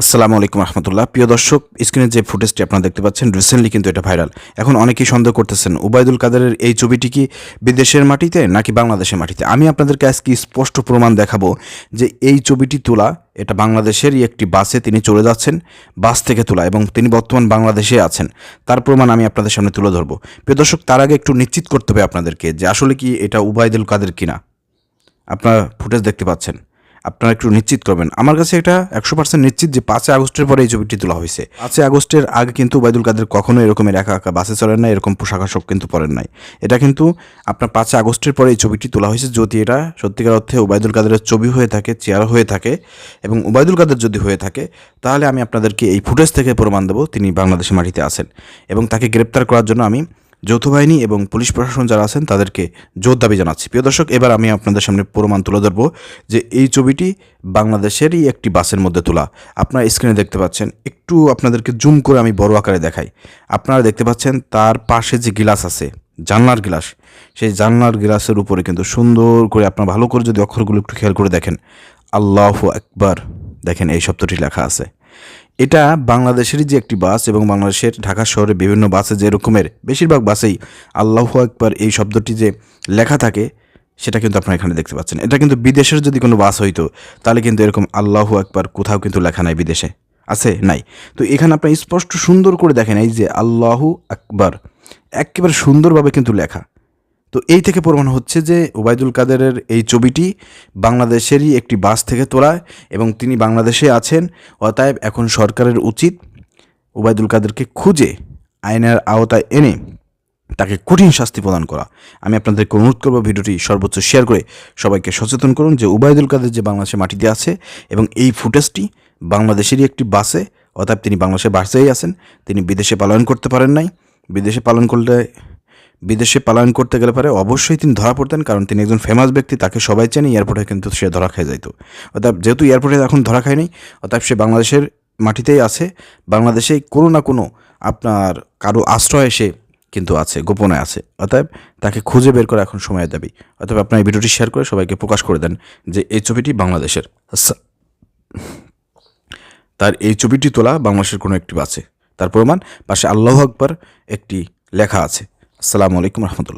আসসালামু আলাইকুম রহমতুল্লাহ। প্রিয় দর্শক, স্ক্রিনে যে ফুটেজটি আপনারা দেখতে পাচ্ছেন রিসেন্টলি কিন্তু এটা ভাইরাল। এখন অনেকেই সন্দেহ করতেছেন ওবায়দুল কাদেরের এই ছবিটি কি বিদেশের মাটিতে নাকি বাংলাদেশের মাটিতে। আমি আপনাদেরকে আজকে স্পষ্ট প্রমাণ দেখাবো যে এই ছবিটি তোলা, এটা বাংলাদেশেরই একটি বাসে তিনি চলে যাচ্ছেন, বাস থেকে তোলা, এবং তিনি বর্তমান বাংলাদেশে আছেন। তার প্রমাণ আমি আপনাদের সামনে তুলে ধরবো। প্রিয় দর্শক, তার আগে একটু নিশ্চিত করতে হবে আপনাদেরকে যে আসলে কি এটা ওবায়দুল কাদের কিনা। আপনারা ফুটেজ দেখতে পাচ্ছেন, আপনারা একটু নিশ্চিত করবেন। আমার কাছে এটা 100% নিশ্চিত যে 5 আগস্টের পরে এই ছবিটি তোলা হয়েছে। 5 আগস্টের আগে কিন্তু ওবায়দুল কাদের কখনো এরকমের একা একা বাসে চলেন নাই, এরকম পোশাক আশাক কিন্তু পরেন নাই। এটা কিন্তু আপনার 5 আগস্টের পরে এই ছবিটি তোলা হয়েছে। যদি এটা সত্যিকার অর্থে ওবায়দুল কাদেরের ছবি হয়ে থাকে, চেয়ার হয়ে থাকে, এবং ওবায়দুল কাদের যদি হয়ে থাকে, তাহলে আমি আপনাদেরকে এই ফুটেজ থেকে প্রমাণ দেবো তিনি বাংলাদেশের মাটিতে আছেন। এবং তাকে গ্রেপ্তার করার জন্য আমি যৌথ বাহিনী এবং পুলিশ প্রশাসন যারা আছেন তাদেরকে জোর দাবি জানাচ্ছি। প্রিয় দর্শক, এবার আমি আপনাদের সামনে প্রমাণ তুলে ধরবো যে এই ছবিটি বাংলাদেশেরই একটি বাসের মধ্যে তোলা। আপনারা স্ক্রিনে দেখতে পাচ্ছেন, একটু আপনাদেরকে জুম করে আমি বড় আকারে দেখাই। আপনারা দেখতে পাচ্ছেন তার পাশে যে গ্লাস আছে, জানলার গ্লাস, সেই জানলার গ্লাসের উপরে কিন্তু সুন্দর করে, আপনারা ভালো করে যদি অক্ষরগুলো একটু খেয়াল করে দেখেন, আল্লাহু আকবার, দেখেন এই শব্দটি লেখা আছে। এটা বাংলাদেশেরই যে একটি বাস, এবং বাংলাদেশের ঢাকা শহরে বিভিন্ন বাসে যে রকমের বেশিরভাগ বাসেই আল্লাহু আকবার এই শব্দটি যে লেখা থাকে, সেটা কিন্তু আপনারা এখানে দেখতে পাচ্ছেন। এটা কিন্তু বিদেশের যদি কোনো বাস হইতো, তাহলে কিন্তু এরকম আল্লাহু আকবার কোথাও কিন্তু লেখা নাই, বিদেশে আছে নাই। তো এখানে আপনারা স্পষ্ট সুন্দর করে দেখেন, এই যে আল্লাহু আকবার একেবারে সুন্দরভাবে কিন্তু লেখা। তো এই থেকে প্রমাণ হচ্ছে যে ওবায়দুল কাদেরের এই ছবিটি বাংলাদেশেরই একটি বাস থেকে তোলা, এবং তিনি বাংলাদেশে আছেন। অতএব এখন সরকারের উচিত ওবায়দুল কাদেরকে খুঁজে আইনের আওতায় এনে তাকে কঠিন শাস্তি প্রদান করা। আমি আপনাদেরকে অনুরোধ করব ভিডিওটি সর্বোচ্চ শেয়ার করে সবাইকে সচেতন করুন যে ওবায়দুল কাদের যে বাংলাদেশের মাটিতে আছে, এবং এই ফুটেজটি বাংলাদেশেরই একটি বাসে, অতএব তিনি বাংলাদেশের বাসেই আছেন। তিনি বিদেশে পলায়ন করতে পারেন নাই। বিদেশে পলায়ন করতে গেলে পরে অবশ্যই তিনি ধরা পড়তেন, কারণ তিনি একজন ফেমাস ব্যক্তি, তাকে সবাই চেনে। এয়ারপোর্টে কিন্তু সে ধরা খেয়ে যেত। অর্থাৎ যেহেতু এয়ারপোর্টে এখন ধরা খায়নি, অর্থাৎ সে বাংলাদেশের মাটিতেই আছে। বাংলাদেশেই কোনো না কোনো আপনার কারো আশ্রয়ে সে কিন্তু আছে, গোপনে আছে। অতএব তাকে খুঁজে বের করা এখন সময়ের দাবি। অতএব আপনার এই ভিডিওটি শেয়ার করে সবাইকে প্রকাশ করে দেন যে এই ছবিটি বাংলাদেশের, তার এই ছবিটি তোলা বাংলাদেশের কোনো একটি বাসে। তার প্রমাণ পাশে আল্লাহু আকবার একটি লেখা আছে। আসসালামু আলাইকুম রহমতুল্লাহ।